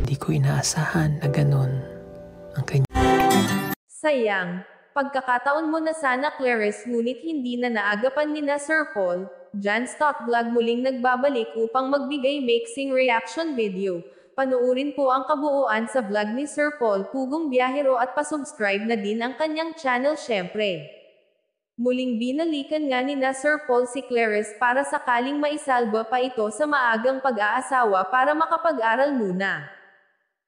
Hindi ko inaasahan na ganun ang kanya. Sayang, pagkakataon mo na sana Clarice, ngunit hindi na naagapan ni na Sir Paul. Jan Stock Vlog muling nagbabalik upang magbigay mixing reaction video. Panoorin po ang kabuuan sa vlog ni Sir Paul Pugong Biyahero at pasubscribe na din ang kanyang channel syempre. Muling binalikan nga ni na Sir Paul si Clarice para sakaling maisalba pa ito sa maagang pag-aasawa para makapag-aral muna.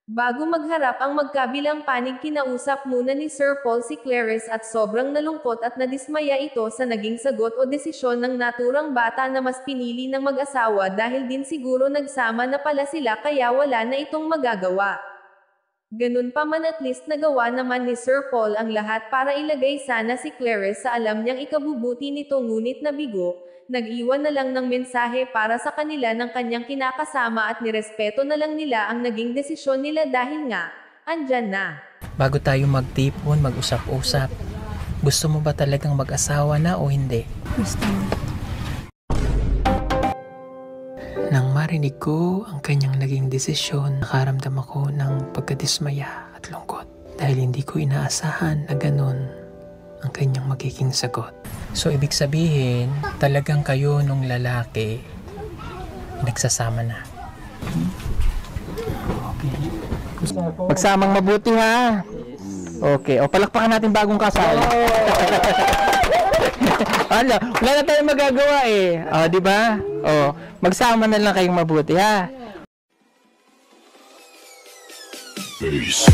Bago magharap ang magkabilang panig, kinausap muna ni Sir Paul si Clarice at sobrang nalungkot at nadismaya ito sa naging sagot o desisyon ng naturang bata na mas pinili ng mag-asawa dahil din siguro nagsama na pala sila kaya wala na itong magagawa. Ganun pa man, at least nagawa naman ni Sir Paul ang lahat para ilagay sana si Clarice sa alam niyang ikabubuti nito, ngunit nabigo. Nag-iwan na lang ng mensahe para sa kanila ng kanyang kinakasama at nirespeto na lang nila ang naging desisyon nila dahil nga, andyan na. Bago tayo magtipon, mag-usap-usap, gusto mo ba talagang mag-asawa na o hindi? Gusto mo. Nang marinig ko ang kanyang naging desisyon, nakaramdam ako ng pagkadismaya at lungkot dahil hindi ko inaasahan na ganun ang kanyang magiging sagot. So ibig sabihin, talagang kayo nung lalaki nagsasama na. Okay. Magsamang mabuti ha. Okay, o palakpakan natin bagong kasal. Ano, wala na tayong magagawa eh. O, di ba? O, magsama na lang kayong mabuti ha. Peace.